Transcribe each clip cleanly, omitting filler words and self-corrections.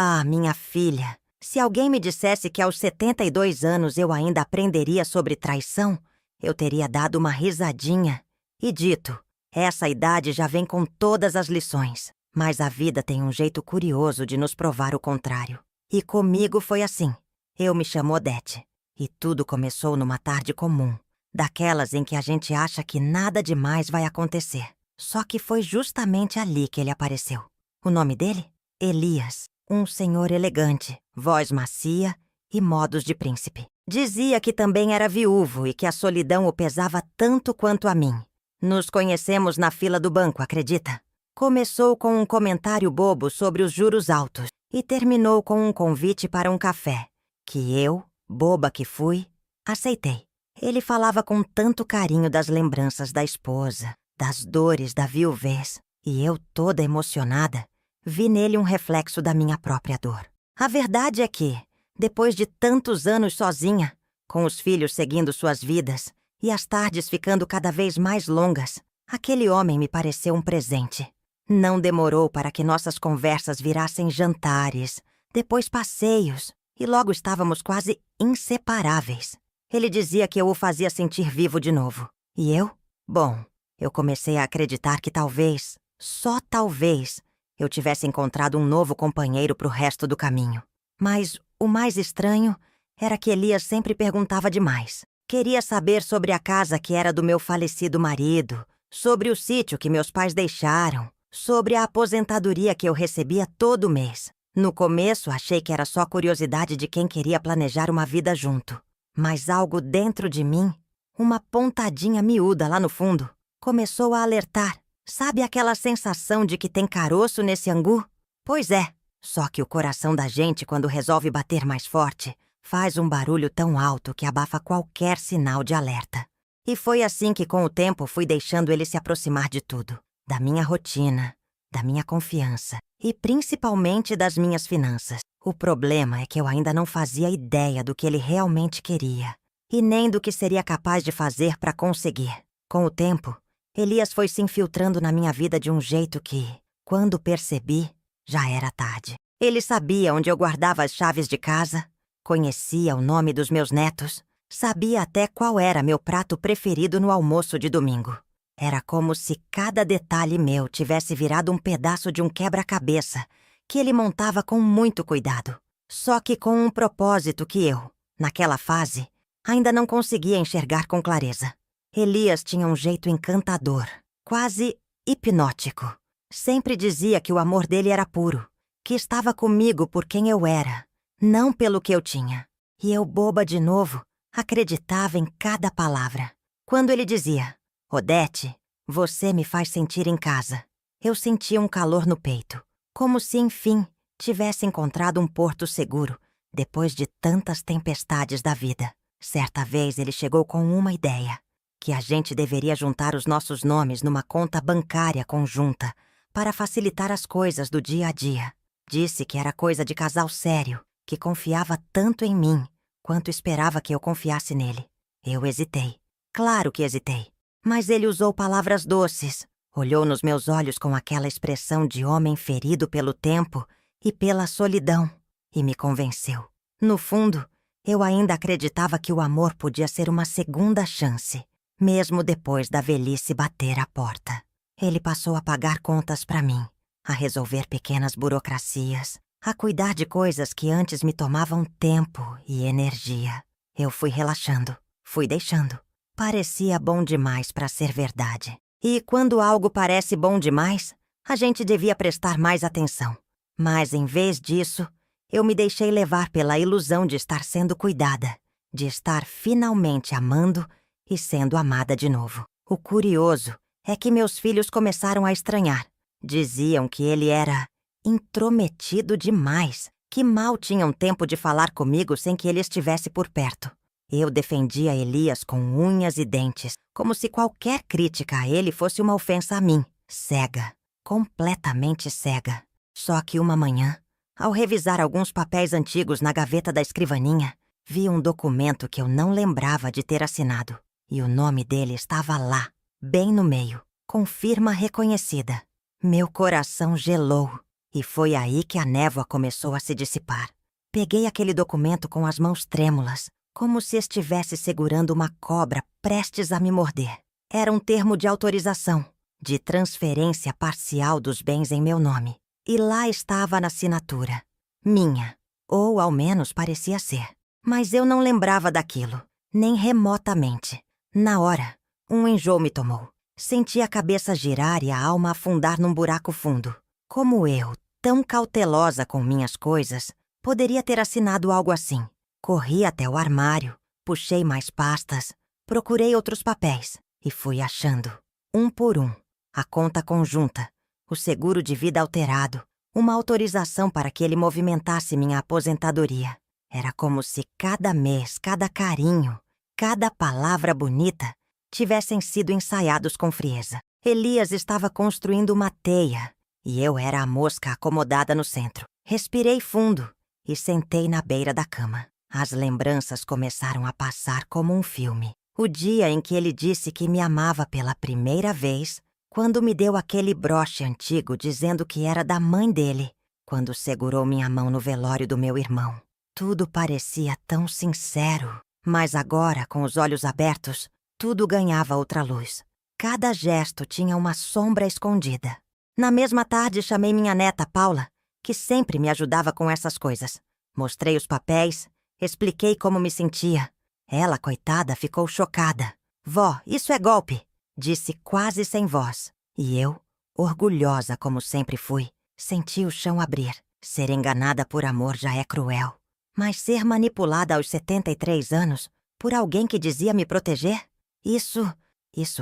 Ah, minha filha, se alguém me dissesse que aos 72 anos eu ainda aprenderia sobre traição, eu teria dado uma risadinha e dito: essa idade já vem com todas as lições. Mas a vida tem um jeito curioso de nos provar o contrário. E comigo foi assim. Eu me chamo Odete. E tudo começou numa tarde comum, daquelas em que a gente acha que nada demais vai acontecer. Só que foi justamente ali que ele apareceu. O nome dele? Elias. Um senhor elegante, voz macia e modos de príncipe. Dizia que também era viúvo e que a solidão o pesava tanto quanto a mim. Nos conhecemos na fila do banco, acredita? Começou com um comentário bobo sobre os juros altos e terminou com um convite para um café, que eu, boba que fui, aceitei. Ele falava com tanto carinho das lembranças da esposa, das dores da viuvez, e eu, toda emocionada, vi nele um reflexo da minha própria dor. A verdade é que, depois de tantos anos sozinha, com os filhos seguindo suas vidas e as tardes ficando cada vez mais longas, aquele homem me pareceu um presente. Não demorou para que nossas conversas virassem jantares, depois passeios, e logo estávamos quase inseparáveis. Ele dizia que eu o fazia sentir vivo de novo. E eu? Bom, eu comecei a acreditar que talvez, só talvez, eu tivesse encontrado um novo companheiro para o resto do caminho. Mas o mais estranho era que Elias sempre perguntava demais. Queria saber sobre a casa que era do meu falecido marido, sobre o sítio que meus pais deixaram, sobre a aposentadoria que eu recebia todo mês. No começo, achei que era só curiosidade de quem queria planejar uma vida junto. Mas algo dentro de mim, uma pontadinha miúda lá no fundo, começou a alertar. Sabe aquela sensação de que tem caroço nesse angu? Pois é, só que o coração da gente, quando resolve bater mais forte, faz um barulho tão alto que abafa qualquer sinal de alerta. E foi assim que, com o tempo, fui deixando ele se aproximar de tudo. Da minha rotina, da minha confiança e principalmente das minhas finanças. O problema é que eu ainda não fazia ideia do que ele realmente queria e nem do que seria capaz de fazer para conseguir. Com o tempo, Elias foi se infiltrando na minha vida de um jeito que, quando percebi, já era tarde. Ele sabia onde eu guardava as chaves de casa, conhecia o nome dos meus netos, sabia até qual era meu prato preferido no almoço de domingo. Era como se cada detalhe meu tivesse virado um pedaço de um quebra-cabeça que ele montava com muito cuidado. Só que com um propósito que eu, naquela fase, ainda não conseguia enxergar com clareza. Elias tinha um jeito encantador, quase hipnótico. Sempre dizia que o amor dele era puro, que estava comigo por quem eu era, não pelo que eu tinha. E eu, boba de novo, acreditava em cada palavra. Quando ele dizia: Odete, você me faz sentir em casa, eu sentia um calor no peito, como se, enfim, tivesse encontrado um porto seguro, depois de tantas tempestades da vida. Certa vez ele chegou com uma ideia, que a gente deveria juntar os nossos nomes numa conta bancária conjunta para facilitar as coisas do dia a dia. Disse que era coisa de casal sério, que confiava tanto em mim quanto esperava que eu confiasse nele. Eu hesitei. Claro que hesitei. Mas ele usou palavras doces, olhou nos meus olhos com aquela expressão de homem ferido pelo tempo e pela solidão, e me convenceu. No fundo, eu ainda acreditava que o amor podia ser uma segunda chance, mesmo depois da velhice bater à porta. Ele passou a pagar contas para mim, a resolver pequenas burocracias, a cuidar de coisas que antes me tomavam tempo e energia. Eu fui relaxando, fui deixando. Parecia bom demais para ser verdade. E quando algo parece bom demais, a gente devia prestar mais atenção. Mas em vez disso, eu me deixei levar pela ilusão de estar sendo cuidada, de estar finalmente amando e sendo amada de novo. O curioso é que meus filhos começaram a estranhar. Diziam que ele era intrometido demais, que mal tinham tempo de falar comigo sem que ele estivesse por perto. Eu defendia Elias com unhas e dentes, como se qualquer crítica a ele fosse uma ofensa a mim. Cega, completamente cega. Só que uma manhã, ao revisar alguns papéis antigos na gaveta da escrivaninha, vi um documento que eu não lembrava de ter assinado. E o nome dele estava lá, bem no meio, com firma reconhecida. Meu coração gelou E foi aí que a névoa começou a se dissipar. Peguei aquele documento com as mãos trêmulas, como se estivesse segurando uma cobra prestes a me morder. Era um termo de autorização, de transferência parcial dos bens em meu nome. E lá estava na assinatura. Minha. Ou ao menos parecia ser. Mas eu não lembrava daquilo, nem remotamente. Na hora, um enjoo me tomou. Senti a cabeça girar e a alma afundar num buraco fundo. Como eu, tão cautelosa com minhas coisas, poderia ter assinado algo assim? Corri até o armário, puxei mais pastas, procurei outros papéis e fui achando, um por um, a conta conjunta, o seguro de vida alterado, uma autorização para que ele movimentasse minha aposentadoria. Era como se cada mês, cada carinho, cada palavra bonita tivessem sido ensaiados com frieza. Elias estava construindo uma teia e eu era a mosca acomodada no centro. Respirei fundo e sentei na beira da cama. As lembranças começaram a passar como um filme. O dia em que ele disse que me amava pela primeira vez, quando me deu aquele broche antigo dizendo que era da mãe dele, quando segurou minha mão no velório do meu irmão. Tudo parecia tão sincero, mas agora, com os olhos abertos, tudo ganhava outra luz. Cada gesto tinha uma sombra escondida. Na mesma tarde, chamei minha neta, Paula, que sempre me ajudava com essas coisas. Mostrei os papéis, expliquei como me sentia. Ela, coitada, ficou chocada. Vó, isso é golpe, disse quase sem voz. E eu, orgulhosa como sempre fui, senti o chão abrir. Ser enganada por amor já é cruel. Mas ser manipulada aos 73 anos por alguém que dizia me proteger? Isso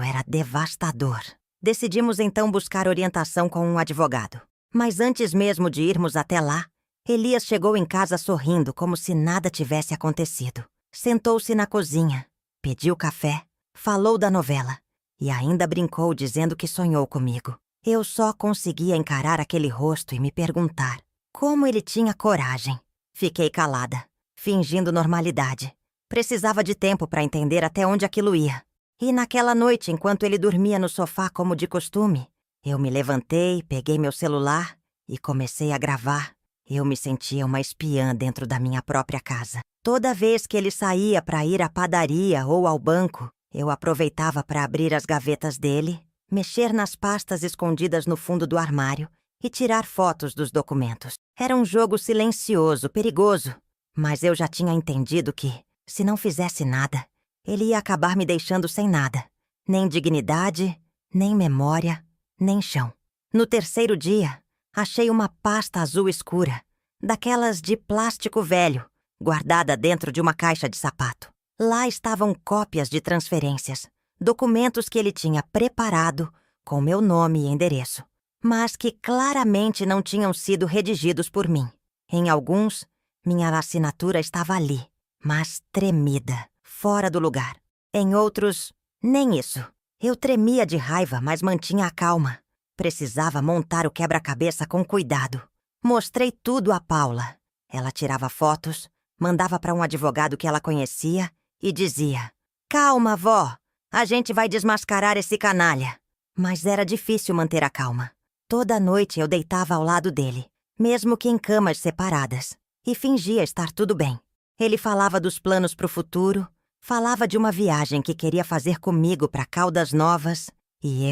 era devastador. Decidimos então buscar orientação com um advogado. Mas antes mesmo de irmos até lá, Elias chegou em casa sorrindo como se nada tivesse acontecido. Sentou-se na cozinha, pediu café, falou da novela e ainda brincou dizendo que sonhou comigo. Eu só conseguia encarar aquele rosto e me perguntar como ele tinha coragem. Fiquei calada, fingindo normalidade. Precisava de tempo para entender até onde aquilo ia. E naquela noite, enquanto ele dormia no sofá como de costume, eu me levantei, peguei meu celular e comecei a gravar. Eu me sentia uma espiã dentro da minha própria casa. Toda vez que ele saía para ir à padaria ou ao banco, eu aproveitava para abrir as gavetas dele, mexer nas pastas escondidas no fundo do armário e tirar fotos dos documentos. Era um jogo silencioso, perigoso, mas eu já tinha entendido que, se não fizesse nada, ele ia acabar me deixando sem nada. Nem dignidade, nem memória, nem chão. No terceiro dia, achei uma pasta azul escura, daquelas de plástico velho, guardada dentro de uma caixa de sapato. Lá estavam cópias de transferências, documentos que ele tinha preparado com meu nome e endereço, mas que claramente não tinham sido redigidos por mim. Em alguns, minha assinatura estava ali, mas tremida, fora do lugar. Em outros, nem isso. Eu tremia de raiva, mas mantinha a calma. Precisava montar o quebra-cabeça com cuidado. Mostrei tudo a Paula. Ela tirava fotos, mandava para um advogado que ela conhecia e dizia: "Calma, vó, a gente vai desmascarar esse canalha." Mas era difícil manter a calma. Toda noite eu deitava ao lado dele, mesmo que em camas separadas, e fingia estar tudo bem. Ele falava dos planos para o futuro, falava de uma viagem que queria fazer comigo para Caldas Novas, e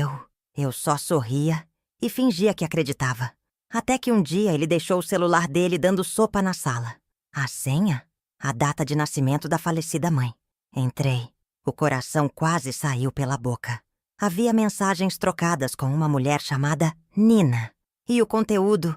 eu só sorria e fingia que acreditava. Até que um dia ele deixou o celular dele dando sopa na sala. A senha? A data de nascimento da falecida mãe. Entrei. O coração quase saiu pela boca. Havia mensagens trocadas com uma mulher chamada Nina. E o conteúdo?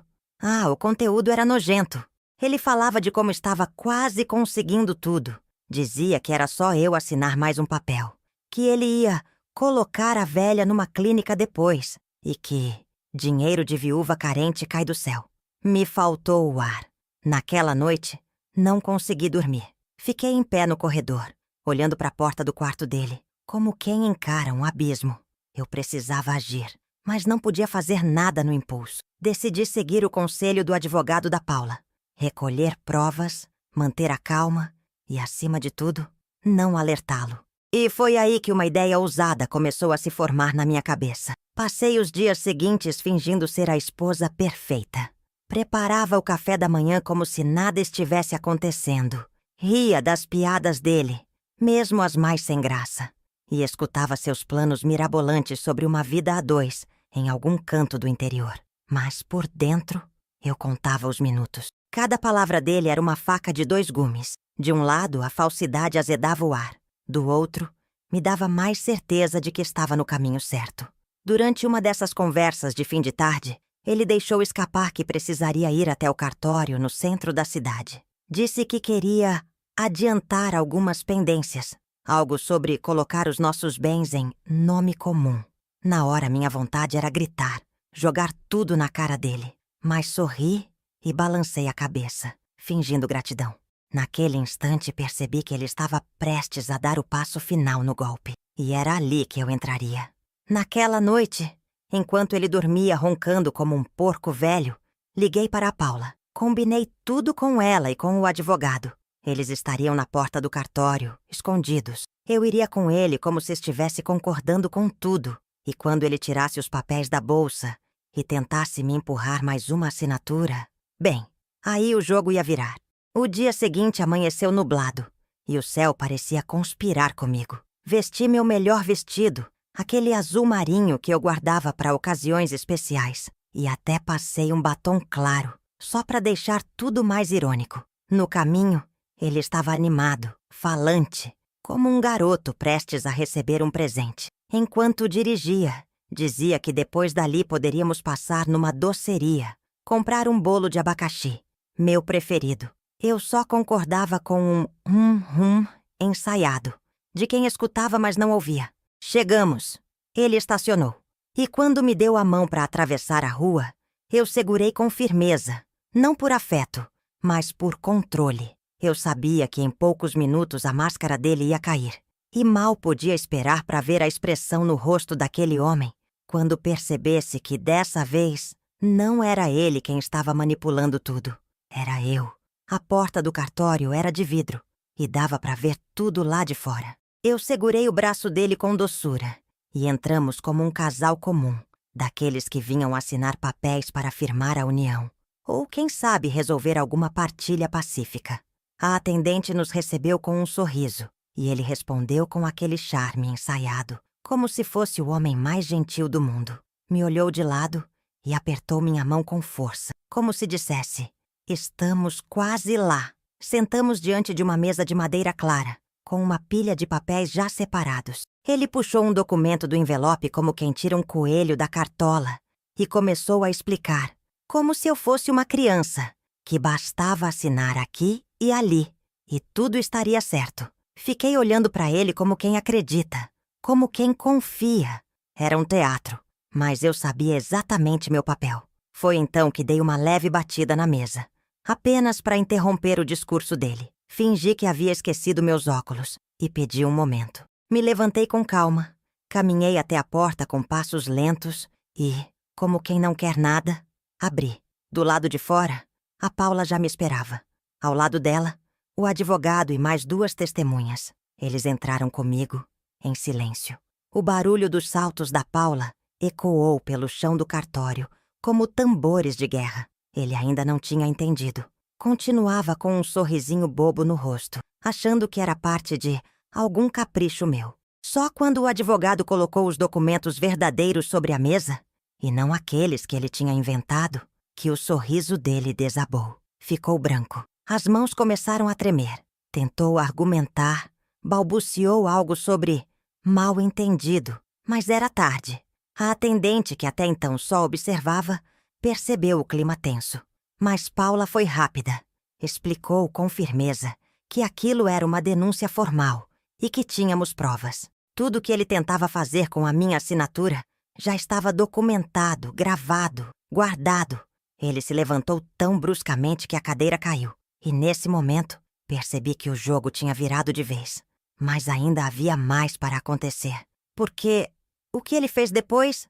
O conteúdo era nojento. Ele falava de como estava quase conseguindo tudo. Dizia que era só eu assinar mais um papel. Que ele ia colocar a velha numa clínica depois. E que dinheiro de viúva carente cai do céu. Me faltou o ar. Naquela noite, não consegui dormir. Fiquei em pé no corredor, olhando para a porta do quarto dele, como quem encara um abismo. Eu precisava agir, mas não podia fazer nada no impulso. Decidi seguir o conselho do advogado da Paula. Recolher provas, manter a calma e, acima de tudo, não alertá-lo. E foi aí que uma ideia ousada começou a se formar na minha cabeça. Passei os dias seguintes fingindo ser a esposa perfeita. Preparava o café da manhã como se nada estivesse acontecendo. Ria das piadas dele, mesmo as mais sem graça. E escutava seus planos mirabolantes sobre uma vida a dois, em algum canto do interior. Mas por dentro, eu contava os minutos. Cada palavra dele era uma faca de 2 gumes. De um lado, a falsidade azedava o ar. Do outro, me dava mais certeza de que estava no caminho certo. Durante uma dessas conversas de fim de tarde, ele deixou escapar que precisaria ir até o cartório no centro da cidade. Disse que queria adiantar algumas pendências, algo sobre colocar os nossos bens em nome comum. Na hora, minha vontade era gritar, jogar tudo na cara dele. Mas sorri e balancei a cabeça, fingindo gratidão. Naquele instante, percebi que ele estava prestes a dar o passo final no golpe. E era ali que eu entraria. Naquela noite, enquanto ele dormia roncando como um porco velho, liguei para a Paula. Combinei tudo com ela e com o advogado. Eles estariam na porta do cartório, escondidos. Eu iria com ele como se estivesse concordando com tudo. E quando ele tirasse os papéis da bolsa e tentasse me empurrar mais uma assinatura, bem, aí o jogo ia virar. O dia seguinte amanheceu nublado e o céu parecia conspirar comigo. Vesti meu melhor vestido, aquele azul marinho que eu guardava para ocasiões especiais, e até passei um batom claro, só para deixar tudo mais irônico. No caminho, ele estava animado, falante, como um garoto prestes a receber um presente. Enquanto dirigia, dizia que depois dali poderíamos passar numa doceria, comprar um bolo de abacaxi, meu preferido. Eu só concordava com um ensaiado, de quem escutava mas não ouvia. Chegamos. Ele estacionou. E quando me deu a mão para atravessar a rua, eu segurei com firmeza, não por afeto, mas por controle. Eu sabia que em poucos minutos a máscara dele ia cair. E mal podia esperar para ver a expressão no rosto daquele homem, quando percebesse que dessa vez não era ele quem estava manipulando tudo. Era eu. A porta do cartório era de vidro e dava para ver tudo lá de fora. Eu segurei o braço dele com doçura e entramos como um casal comum, daqueles que vinham assinar papéis para firmar a união, ou quem sabe resolver alguma partilha pacífica. A atendente nos recebeu com um sorriso e ele respondeu com aquele charme ensaiado, como se fosse o homem mais gentil do mundo. Me olhou de lado e apertou minha mão com força, como se dissesse: estamos quase lá. Sentamos diante de uma mesa de madeira clara, com uma pilha de papéis já separados. Ele puxou um documento do envelope como quem tira um coelho da cartola e começou a explicar, como se eu fosse uma criança, que bastava assinar aqui e ali, e tudo estaria certo. Fiquei olhando para ele como quem acredita, como quem confia. Era um teatro, mas eu sabia exatamente meu papel. Foi então que dei uma leve batida na mesa, apenas para interromper o discurso dele. Fingi que havia esquecido meus óculos e pedi um momento. Me levantei com calma, caminhei até a porta com passos lentos e, como quem não quer nada, abri. Do lado de fora, a Paula já me esperava. Ao lado dela, o advogado e mais 2 testemunhas. Eles entraram comigo, em silêncio. O barulho dos saltos da Paula ecoou pelo chão do cartório, como tambores de guerra. Ele ainda não tinha entendido. Continuava com um sorrisinho bobo no rosto, achando que era parte de algum capricho meu. Só quando o advogado colocou os documentos verdadeiros sobre a mesa, e não aqueles que ele tinha inventado, que o sorriso dele desabou. Ficou branco. As mãos começaram a tremer. Tentou argumentar, balbuciou algo sobre mal entendido, mas era tarde. A atendente, que até então só observava, percebeu o clima tenso. Mas Paula foi rápida. Explicou com firmeza que aquilo era uma denúncia formal e que tínhamos provas. Tudo que ele tentava fazer com a minha assinatura já estava documentado, gravado, guardado. Ele se levantou tão bruscamente que a cadeira caiu. E nesse momento, percebi que o jogo tinha virado de vez. Mas ainda havia mais para acontecer. Porque o que ele fez depois?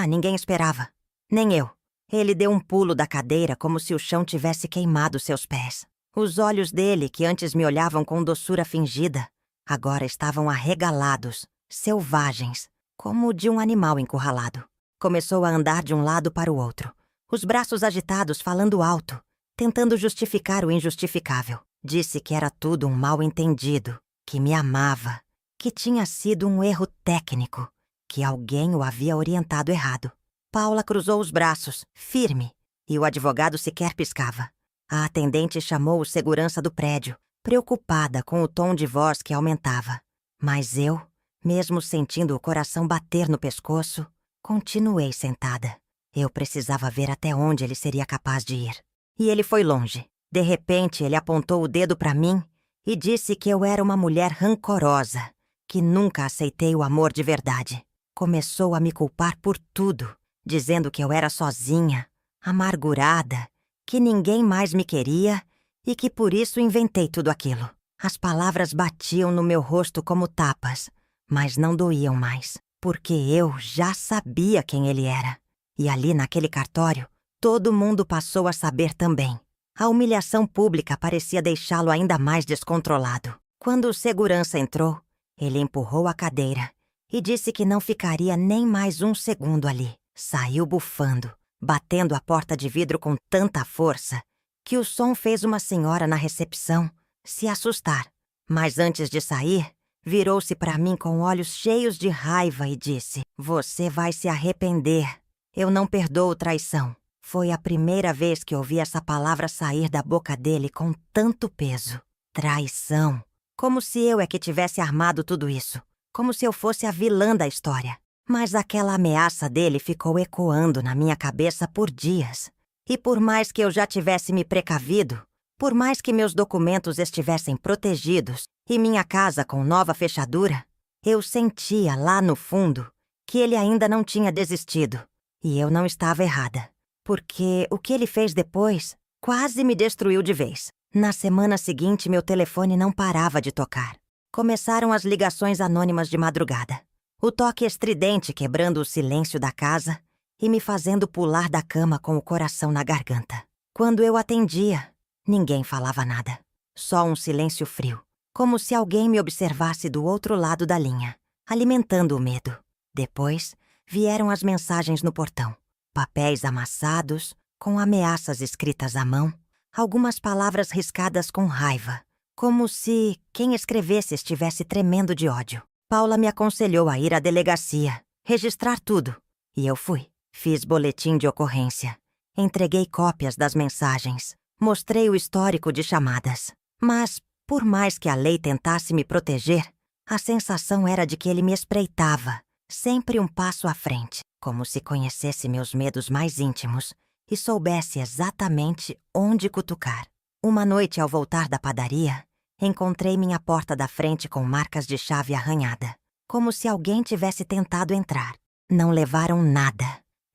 Ninguém esperava. Nem eu. Ele deu um pulo da cadeira como se o chão tivesse queimado seus pés. Os olhos dele, que antes me olhavam com doçura fingida, agora estavam arregalados, selvagens, como o de um animal encurralado. Começou a andar de um lado para o outro. os braços agitados, falando alto, tentando justificar o injustificável. Disse que era tudo um mal-entendido, que me amava, que tinha sido um erro técnico, que alguém o havia orientado errado. Paula cruzou os braços, firme, e o advogado sequer piscava. A atendente chamou o segurança do prédio, preocupada com o tom de voz que aumentava. Mas eu, mesmo sentindo o coração bater no pescoço, continuei sentada. Eu precisava ver até onde ele seria capaz de ir. E ele foi longe. De repente, ele apontou o dedo para mim e disse que eu era uma mulher rancorosa, que nunca aceitei o amor de verdade. Começou a me culpar por tudo, dizendo que eu era sozinha, amargurada, que ninguém mais me queria e que por isso inventei tudo aquilo. As palavras batiam no meu rosto como tapas, mas não doíam mais, porque eu já sabia quem ele era. E ali naquele cartório, todo mundo passou a saber também. A humilhação pública parecia deixá-lo ainda mais descontrolado. Quando o segurança entrou, ele empurrou a cadeira e disse que não ficaria nem mais um segundo ali. Saiu bufando, batendo a porta de vidro com tanta força que o som fez uma senhora na recepção se assustar. Mas antes de sair, virou-se para mim com olhos cheios de raiva e disse: "Você vai se arrepender. Eu não perdoo traição." Foi a primeira vez que ouvi essa palavra sair da boca dele com tanto peso. Traição. Como se eu é que tivesse armado tudo isso. Como se eu fosse a vilã da história. Mas aquela ameaça dele ficou ecoando na minha cabeça por dias. E por mais que eu já tivesse me precavido, por mais que meus documentos estivessem protegidos e minha casa com nova fechadura, eu sentia lá no fundo que ele ainda não tinha desistido. E eu não estava errada. Porque o que ele fez depois quase me destruiu de vez. Na semana seguinte, meu telefone não parava de tocar. Começaram as ligações anônimas de madrugada. O toque estridente quebrando o silêncio da casa e me fazendo pular da cama com o coração na garganta. Quando eu atendia, ninguém falava nada. Só um silêncio frio, como se alguém me observasse do outro lado da linha, alimentando o medo. Depois, vieram as mensagens no portão. Papéis amassados, com ameaças escritas à mão, algumas palavras riscadas com raiva, como se quem escrevesse estivesse tremendo de ódio. Paula me aconselhou a ir à delegacia, registrar tudo, e eu fui. Fiz boletim de ocorrência, entreguei cópias das mensagens, mostrei o histórico de chamadas. Mas, por mais que a lei tentasse me proteger, a sensação era de que ele me espreitava, sempre um passo à frente, como se conhecesse meus medos mais íntimos e soubesse exatamente onde cutucar. Uma noite, ao voltar da padaria, encontrei minha porta da frente com marcas de chave arranhada, como se alguém tivesse tentado entrar. Não levaram nada,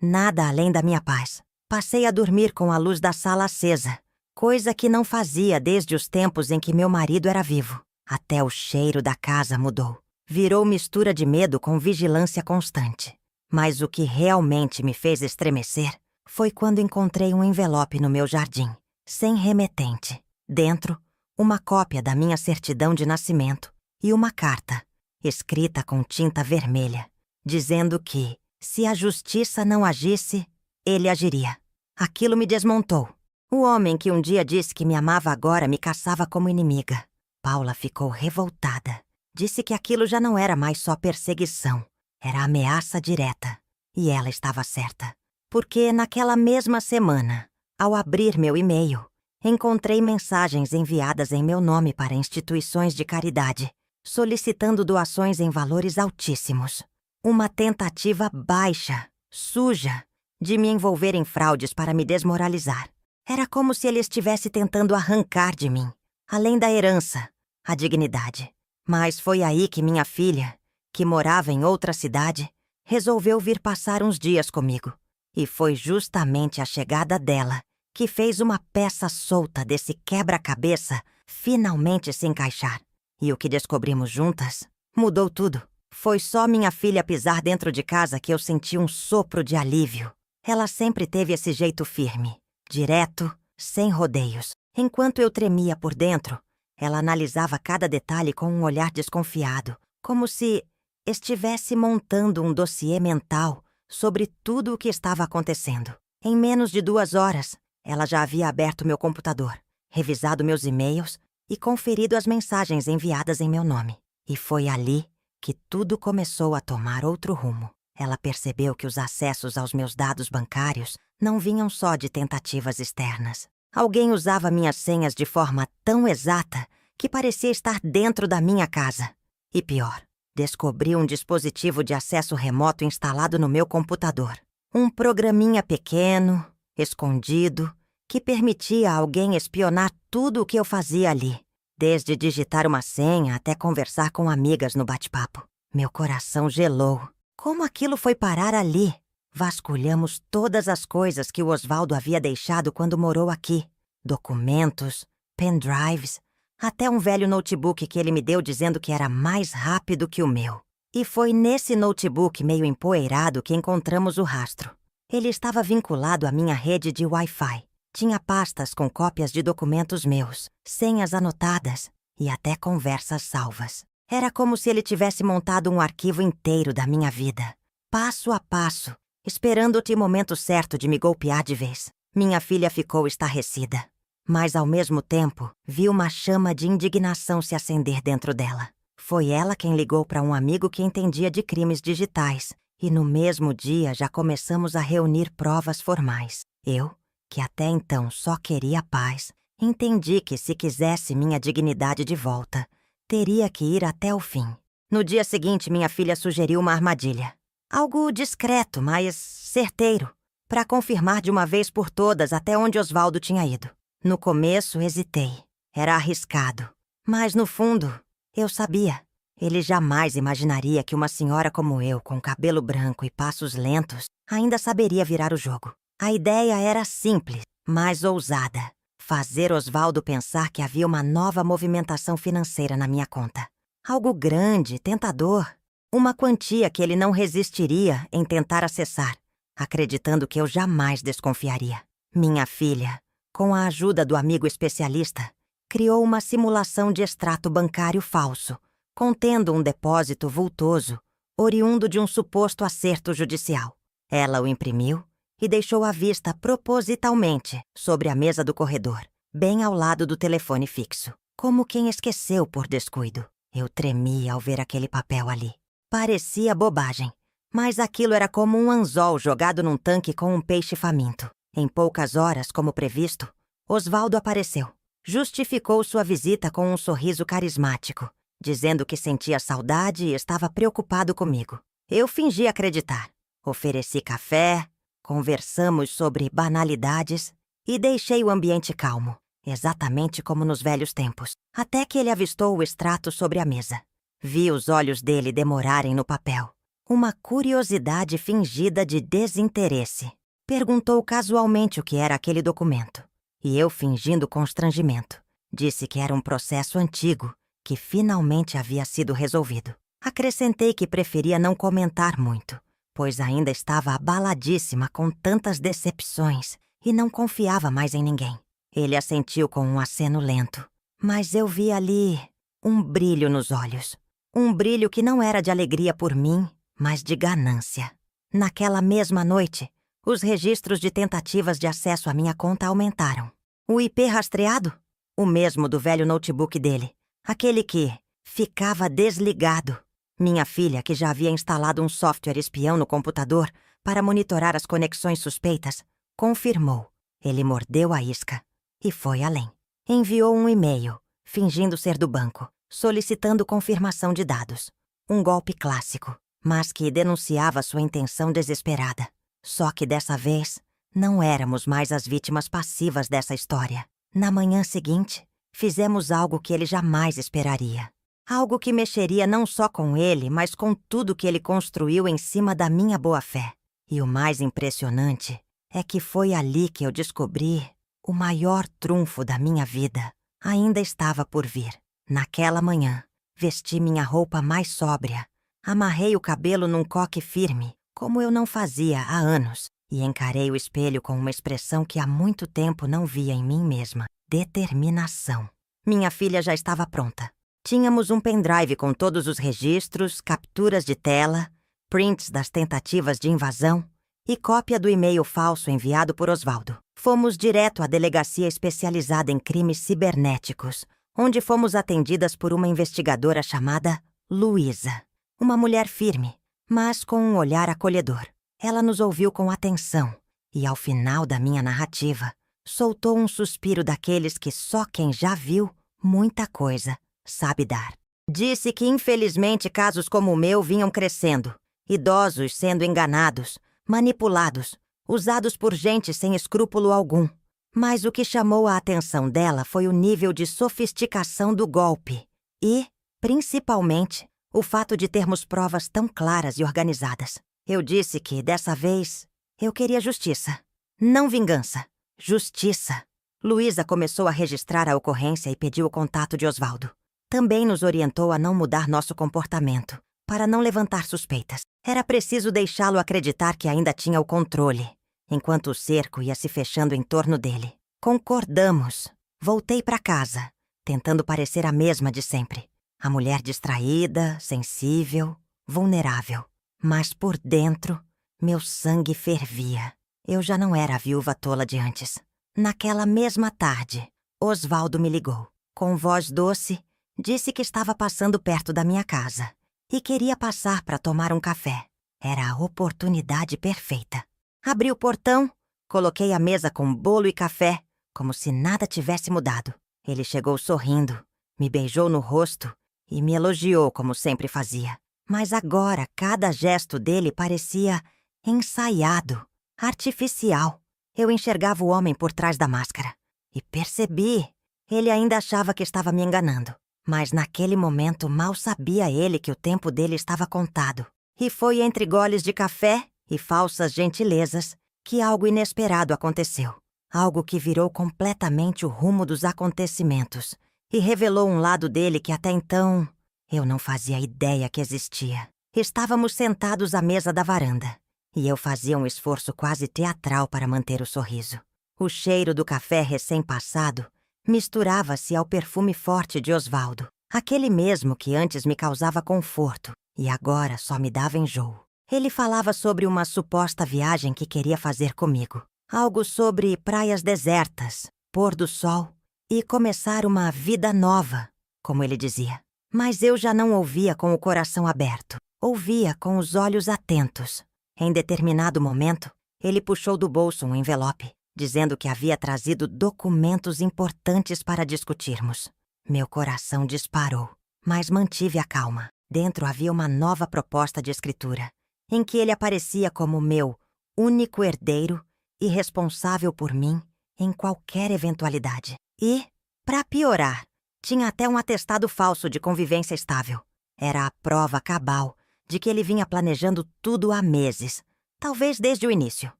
nada além da minha paz. Passei a dormir com a luz da sala acesa, coisa que não fazia desde os tempos em que meu marido era vivo. Até o cheiro da casa mudou. Virou mistura de medo com vigilância constante. Mas o que realmente me fez estremecer foi quando encontrei um envelope no meu jardim, sem remetente. Dentro, uma cópia da minha certidão de nascimento e uma carta, escrita com tinta vermelha, dizendo que, se a justiça não agisse, ele agiria. Aquilo me desmontou. O homem que um dia disse que me amava agora me caçava como inimiga. Paula ficou revoltada. Disse que aquilo já não era mais só perseguição. Era ameaça direta. E ela estava certa. Porque naquela mesma semana, ao abrir meu e-mail, encontrei mensagens enviadas em meu nome para instituições de caridade, solicitando doações em valores altíssimos. Uma tentativa baixa, suja, de me envolver em fraudes para me desmoralizar. Era como se ele estivesse tentando arrancar de mim, além da herança, a dignidade. Mas foi aí que minha filha, que morava em outra cidade, resolveu vir passar uns dias comigo. E foi justamente a chegada dela que fez uma peça solta desse quebra-cabeça finalmente se encaixar. E o que descobrimos juntas mudou tudo. Foi só minha filha pisar dentro de casa que eu senti um sopro de alívio. Ela sempre teve esse jeito firme, direto, sem rodeios. Enquanto eu tremia por dentro, ela analisava cada detalhe com um olhar desconfiado, como se estivesse montando um dossiê mental sobre tudo o que estava acontecendo. Em menos de 2 horas, ela já havia aberto meu computador, revisado meus e-mails e conferido as mensagens enviadas em meu nome. E foi ali que tudo começou a tomar outro rumo. Ela percebeu que os acessos aos meus dados bancários não vinham só de tentativas externas. Alguém usava minhas senhas de forma tão exata que parecia estar dentro da minha casa. E pior, descobri um dispositivo de acesso remoto instalado no meu computador. Um programinha pequeno, escondido, que permitia a alguém espionar tudo o que eu fazia ali, desde digitar uma senha até conversar com amigas no bate-papo. Meu coração gelou. Como aquilo foi parar ali? Vasculhamos todas as coisas que o Osvaldo havia deixado quando morou aqui. Documentos, pendrives, até um velho notebook que ele me deu dizendo que era mais rápido que o meu. E foi nesse notebook meio empoeirado que encontramos o rastro. Ele estava vinculado à minha rede de Wi-Fi. Tinha pastas com cópias de documentos meus, senhas anotadas e até conversas salvas. Era como se ele tivesse montado um arquivo inteiro da minha vida, passo a passo, esperando-te o momento certo de me golpear de vez. Minha filha ficou estarrecida, mas ao mesmo tempo vi uma chama de indignação se acender dentro dela. Foi ela quem ligou para um amigo que entendia de crimes digitais, e no mesmo dia já começamos a reunir provas formais. Eu, que até então só queria paz, entendi que se quisesse minha dignidade de volta, teria que ir até o fim. No dia seguinte, minha filha sugeriu uma armadilha. Algo discreto, mas certeiro, para confirmar de uma vez por todas até onde Osvaldo tinha ido. No começo, hesitei. Era arriscado. Mas, no fundo, eu sabia. Ele jamais imaginaria que uma senhora como eu, com cabelo branco e passos lentos, ainda saberia virar o jogo. A ideia era simples, mas ousada. Fazer Osvaldo pensar que havia uma nova movimentação financeira na minha conta. Algo grande, tentador. Uma quantia que ele não resistiria em tentar acessar, acreditando que eu jamais desconfiaria. Minha filha, com a ajuda do amigo especialista, criou uma simulação de extrato bancário falso, contendo um depósito vultoso, oriundo de um suposto acerto judicial. Ela o imprimiu e deixou à vista propositalmente sobre a mesa do corredor, bem ao lado do telefone fixo, como quem esqueceu por descuido. Eu tremia ao ver aquele papel ali. Parecia bobagem, mas aquilo era como um anzol jogado num tanque com um peixe faminto. Em poucas horas, como previsto, Osvaldo apareceu. Justificou sua visita com um sorriso carismático, dizendo que sentia saudade e estava preocupado comigo. Eu fingi acreditar. Ofereci café, conversamos sobre banalidades e deixei o ambiente calmo, exatamente como nos velhos tempos, até que ele avistou o extrato sobre a mesa. Vi os olhos dele demorarem no papel. Uma curiosidade fingida de desinteresse. Perguntou casualmente o que era aquele documento. E eu, fingindo constrangimento, disse que era um processo antigo, que finalmente havia sido resolvido. Acrescentei que preferia não comentar muito, pois ainda estava abaladíssima com tantas decepções e não confiava mais em ninguém. Ele assentiu com um aceno lento, mas eu vi ali um brilho nos olhos. Um brilho que não era de alegria por mim, mas de ganância. Naquela mesma noite, os registros de tentativas de acesso à minha conta aumentaram. O IP rastreado? O mesmo do velho notebook dele. Aquele que ficava desligado. Minha filha, que já havia instalado um software espião no computador para monitorar as conexões suspeitas, confirmou. Ele mordeu a isca e foi além. Enviou um e-mail, fingindo ser do banco, solicitando confirmação de dados. Um golpe clássico, mas que denunciava sua intenção desesperada. Só que dessa vez, não éramos mais as vítimas passivas dessa história. Na manhã seguinte, fizemos algo que ele jamais esperaria. Algo que mexeria não só com ele, mas com tudo que ele construiu em cima da minha boa-fé. E o mais impressionante é que foi ali que eu descobri o maior trunfo da minha vida. Ainda estava por vir. Naquela manhã, vesti minha roupa mais sóbria, amarrei o cabelo num coque firme, como eu não fazia há anos, e encarei o espelho com uma expressão que há muito tempo não via em mim mesma: determinação. Minha filha já estava pronta. Tínhamos um pendrive com todos os registros, capturas de tela, prints das tentativas de invasão e cópia do e-mail falso enviado por Osvaldo. Fomos direto à delegacia especializada em crimes cibernéticos, onde fomos atendidas por uma investigadora chamada Luísa. Uma mulher firme, mas com um olhar acolhedor. Ela nos ouviu com atenção e, ao final da minha narrativa, soltou um suspiro daqueles que só quem já viu muita coisa sabe dar. Disse que, infelizmente, casos como o meu vinham crescendo. Idosos sendo enganados, manipulados, usados por gente sem escrúpulo algum. Mas o que chamou a atenção dela foi o nível de sofisticação do golpe e, principalmente, o fato de termos provas tão claras e organizadas. Eu disse que, dessa vez, eu queria justiça. Não vingança. Justiça. Luísa começou a registrar a ocorrência e pediu o contato de Osvaldo. Também nos orientou a não mudar nosso comportamento, para não levantar suspeitas. Era preciso deixá-lo acreditar que ainda tinha o controle, enquanto o cerco ia se fechando em torno dele. Concordamos. Voltei para casa, tentando parecer a mesma de sempre. A mulher distraída, sensível, vulnerável. Mas por dentro, meu sangue fervia. Eu já não era a viúva tola de antes. Naquela mesma tarde, Osvaldo me ligou. Com voz doce, disse que estava passando perto da minha casa e queria passar para tomar um café. Era a oportunidade perfeita. Abri o portão, coloquei a mesa com bolo e café, como se nada tivesse mudado. Ele chegou sorrindo, me beijou no rosto e me elogiou como sempre fazia. Mas agora cada gesto dele parecia ensaiado, artificial. Eu enxergava o homem por trás da máscara e percebi. Ele ainda achava que estava me enganando. Mas naquele momento mal sabia ele que o tempo dele estava contado. E foi entre goles de café e falsas gentilezas que algo inesperado aconteceu. Algo que virou completamente o rumo dos acontecimentos e revelou um lado dele que até então eu não fazia ideia que existia. Estávamos sentados à mesa da varanda e eu fazia um esforço quase teatral para manter o sorriso. O cheiro do café recém-passado misturava-se ao perfume forte de Osvaldo, aquele mesmo que antes me causava conforto e agora só me dava enjoo. Ele falava sobre uma suposta viagem que queria fazer comigo. Algo sobre praias desertas, pôr do sol e começar uma vida nova, como ele dizia. Mas eu já não ouvia com o coração aberto. Ouvia com os olhos atentos. Em determinado momento, ele puxou do bolso um envelope, dizendo que havia trazido documentos importantes para discutirmos. Meu coração disparou, mas mantive a calma. Dentro havia uma nova proposta de escritura, em que ele aparecia como meu único herdeiro e responsável por mim em qualquer eventualidade. E, para piorar, tinha até um atestado falso de convivência estável. Era a prova cabal de que ele vinha planejando tudo há meses, talvez desde o início.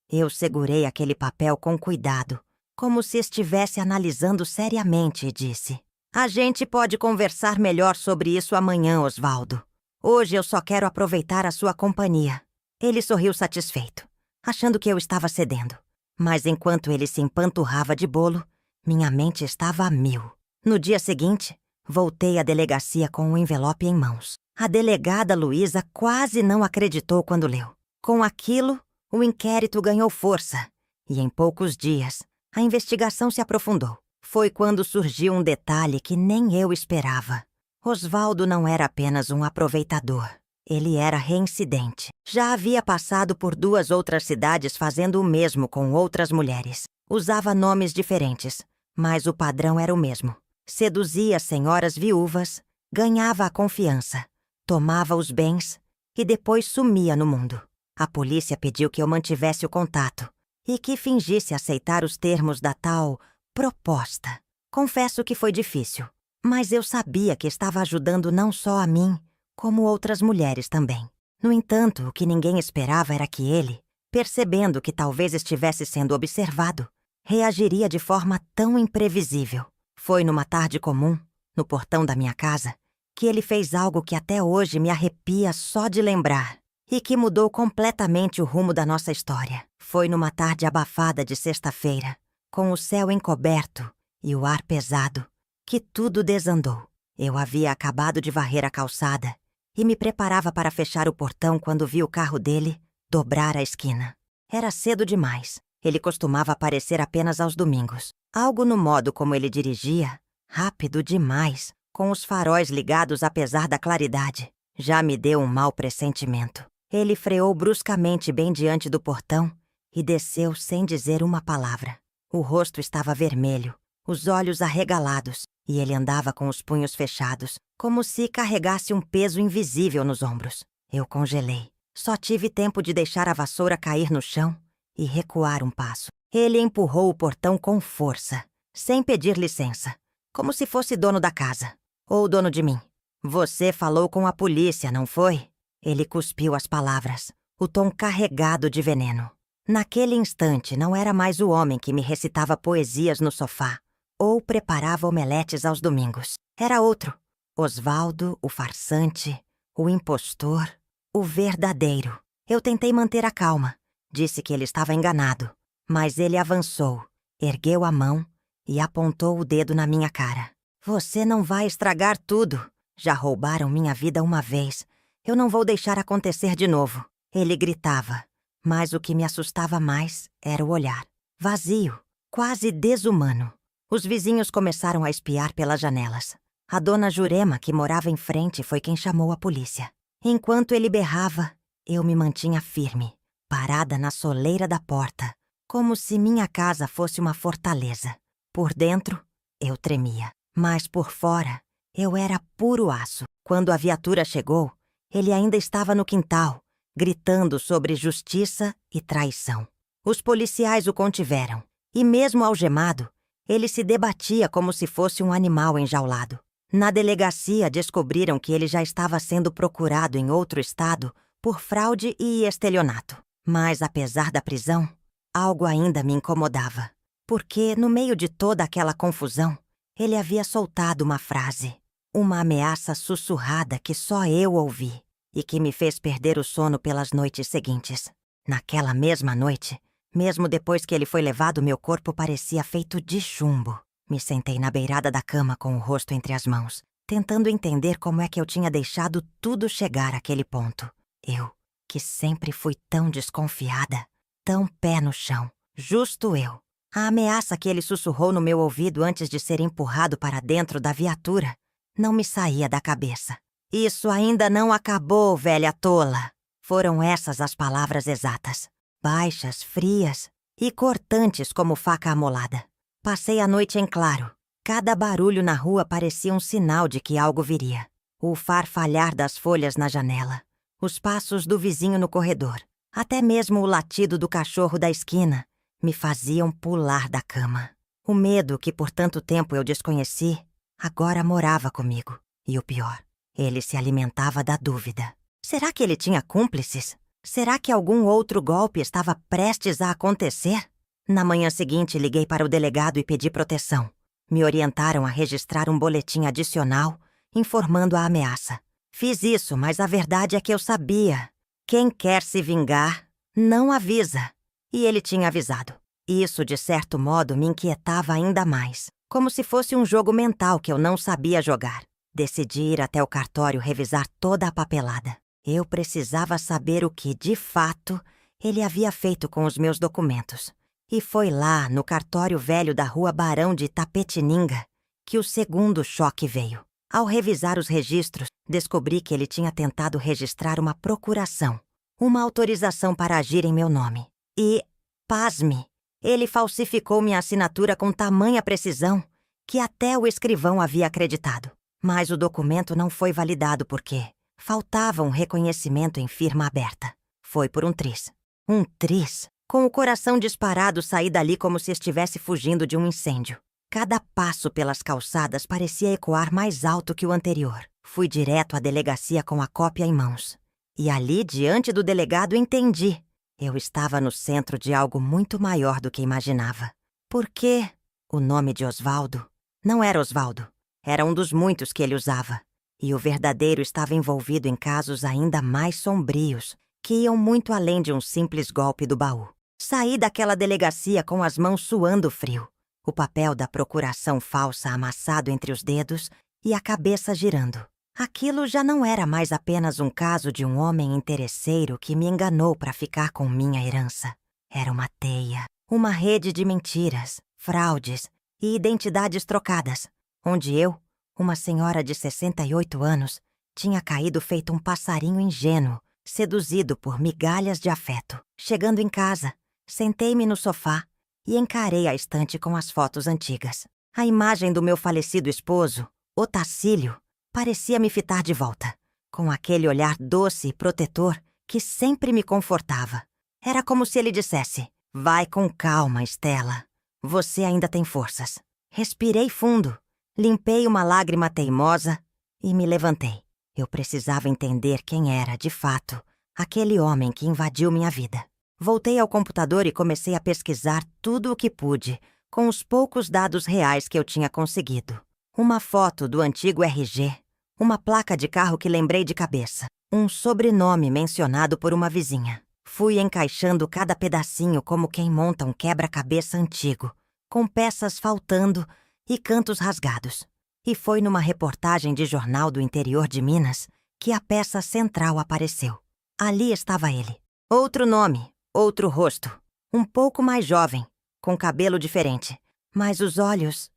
Eu segurei aquele papel com cuidado, como se estivesse analisando seriamente, e disse: "A gente pode conversar melhor sobre isso amanhã, Osvaldo. Hoje eu só quero aproveitar a sua companhia." Ele sorriu satisfeito, achando que eu estava cedendo. Mas enquanto ele se empanturrava de bolo, minha mente estava a mil. No dia seguinte, voltei à delegacia com o envelope em mãos. A delegada Luísa quase não acreditou quando leu. Com aquilo, o inquérito ganhou força e, em poucos dias, a investigação se aprofundou. Foi quando surgiu um detalhe que nem eu esperava. Osvaldo não era apenas um aproveitador. Ele era reincidente. Já havia passado por 2 outras cidades fazendo o mesmo com outras mulheres. Usava nomes diferentes, mas o padrão era o mesmo. Seduzia senhoras viúvas, ganhava a confiança, tomava os bens e depois sumia no mundo. A polícia pediu que eu mantivesse o contato e que fingisse aceitar os termos da tal proposta. Confesso que foi difícil, mas eu sabia que estava ajudando não só a mim, como outras mulheres também. No entanto, o que ninguém esperava era que ele, percebendo que talvez estivesse sendo observado, reagiria de forma tão imprevisível. Foi numa tarde comum, no portão da minha casa, que ele fez algo que até hoje me arrepia só de lembrar e que mudou completamente o rumo da nossa história. Foi numa tarde abafada de sexta-feira, com o céu encoberto e o ar pesado, que tudo desandou. Eu havia acabado de varrer a calçada e me preparava para fechar o portão quando vi o carro dele dobrar a esquina. Era cedo demais. Ele costumava aparecer apenas aos domingos. Algo no modo como ele dirigia, rápido demais, com os faróis ligados apesar da claridade, já me deu um mau pressentimento. Ele freou bruscamente bem diante do portão e desceu sem dizer uma palavra. O rosto estava vermelho, os olhos arregalados, e ele andava com os punhos fechados, como se carregasse um peso invisível nos ombros. Eu congelei. Só tive tempo de deixar a vassoura cair no chão e recuar um passo. Ele empurrou o portão com força, sem pedir licença, como se fosse dono da casa, ou dono de mim. Você falou com a polícia, não foi? Ele cuspiu as palavras, o tom carregado de veneno. Naquele instante, não era mais o homem que me recitava poesias no sofá ou preparava omeletes aos domingos. Era outro. Osvaldo, o farsante, o impostor, o verdadeiro. Eu tentei manter a calma. Disse que ele estava enganado, mas ele avançou, ergueu a mão e apontou o dedo na minha cara. Você não vai estragar tudo. Já roubaram minha vida uma vez. Eu não vou deixar acontecer de novo. Ele gritava, mas o que me assustava mais era o olhar. Vazio, quase desumano. Os vizinhos começaram a espiar pelas janelas. A dona Jurema, que morava em frente, foi quem chamou a polícia. Enquanto ele berrava, eu me mantinha firme, parada na soleira da porta, como se minha casa fosse uma fortaleza. Por dentro, eu tremia, mas por fora, eu era puro aço. Quando a viatura chegou, ele ainda estava no quintal, gritando sobre justiça e traição. Os policiais o contiveram, e mesmo algemado, ele se debatia como se fosse um animal enjaulado. Na delegacia, descobriram que ele já estava sendo procurado em outro estado por fraude e estelionato. Mas, apesar da prisão, algo ainda me incomodava. Porque, no meio de toda aquela confusão, ele havia soltado uma frase, uma ameaça sussurrada que só eu ouvi e que me fez perder o sono pelas noites seguintes. Naquela mesma noite, mesmo depois que ele foi levado, meu corpo parecia feito de chumbo. Me sentei na beirada da cama com o rosto entre as mãos, tentando entender como é que eu tinha deixado tudo chegar àquele ponto. Eu, que sempre fui tão desconfiada, tão pé no chão. Justo eu. A ameaça que ele sussurrou no meu ouvido antes de ser empurrado para dentro da viatura não me saía da cabeça. Isso ainda não acabou, velha tola. Foram essas as palavras exatas. Baixas, frias e cortantes como faca amolada. Passei a noite em claro. Cada barulho na rua parecia um sinal de que algo viria. O farfalhar das folhas na janela, os passos do vizinho no corredor, até mesmo o latido do cachorro da esquina me faziam pular da cama. O medo que por tanto tempo eu desconheci, agora morava comigo. E o pior, ele se alimentava da dúvida. Será que ele tinha cúmplices? Será que algum outro golpe estava prestes a acontecer? Na manhã seguinte, liguei para o delegado e pedi proteção. Me orientaram a registrar um boletim adicional, informando a ameaça. Fiz isso, mas a verdade é que eu sabia. Quem quer se vingar, não avisa. E ele tinha avisado. Isso, de certo modo, me inquietava ainda mais, como se fosse um jogo mental que eu não sabia jogar. Decidi ir até o cartório revisar toda a papelada. Eu precisava saber o que, de fato, ele havia feito com os meus documentos. E foi lá, no cartório velho da rua Barão de Tapetininga, que o segundo choque veio. Ao revisar os registros, descobri que ele tinha tentado registrar uma procuração, uma autorização para agir em meu nome. E, pasme, ele falsificou minha assinatura com tamanha precisão que até o escrivão havia acreditado. Mas o documento não foi validado porque faltava um reconhecimento em firma aberta. Foi por um tris. Um tris? Com o coração disparado, saí dali como se estivesse fugindo de um incêndio. Cada passo pelas calçadas parecia ecoar mais alto que o anterior. Fui direto à delegacia com a cópia em mãos. E ali, diante do delegado, entendi. Eu estava no centro de algo muito maior do que imaginava. Porque o nome de Osvaldo não era Osvaldo. Era um dos muitos que ele usava. E o verdadeiro estava envolvido em casos ainda mais sombrios, que iam muito além de um simples golpe do baú. Saí daquela delegacia com as mãos suando frio, o papel da procuração falsa amassado entre os dedos e a cabeça girando. Aquilo já não era mais apenas um caso de um homem interesseiro que me enganou para ficar com minha herança. Era uma teia, uma rede de mentiras, fraudes e identidades trocadas, onde eu, uma senhora de 68 anos, tinha caído feito um passarinho ingênuo, seduzido por migalhas de afeto. Chegando em casa, sentei-me no sofá e encarei a estante com as fotos antigas. A imagem do meu falecido esposo, Otacílio, parecia me fitar de volta, com aquele olhar doce e protetor que sempre me confortava. Era como se ele dissesse: vai com calma, Estela. Você ainda tem forças. Respirei fundo, limpei uma lágrima teimosa e me levantei. Eu precisava entender quem era, de fato, aquele homem que invadiu minha vida. Voltei ao computador e comecei a pesquisar tudo o que pude, com os poucos dados reais que eu tinha conseguido. Uma foto do antigo RG, uma placa de carro que lembrei de cabeça, um sobrenome mencionado por uma vizinha. Fui encaixando cada pedacinho como quem monta um quebra-cabeça antigo, com peças faltando e cantos rasgados. E foi numa reportagem de jornal do interior de Minas que a peça central apareceu. Ali estava ele. Outro nome, outro rosto. Um pouco mais jovem, com cabelo diferente. Mas os olhos...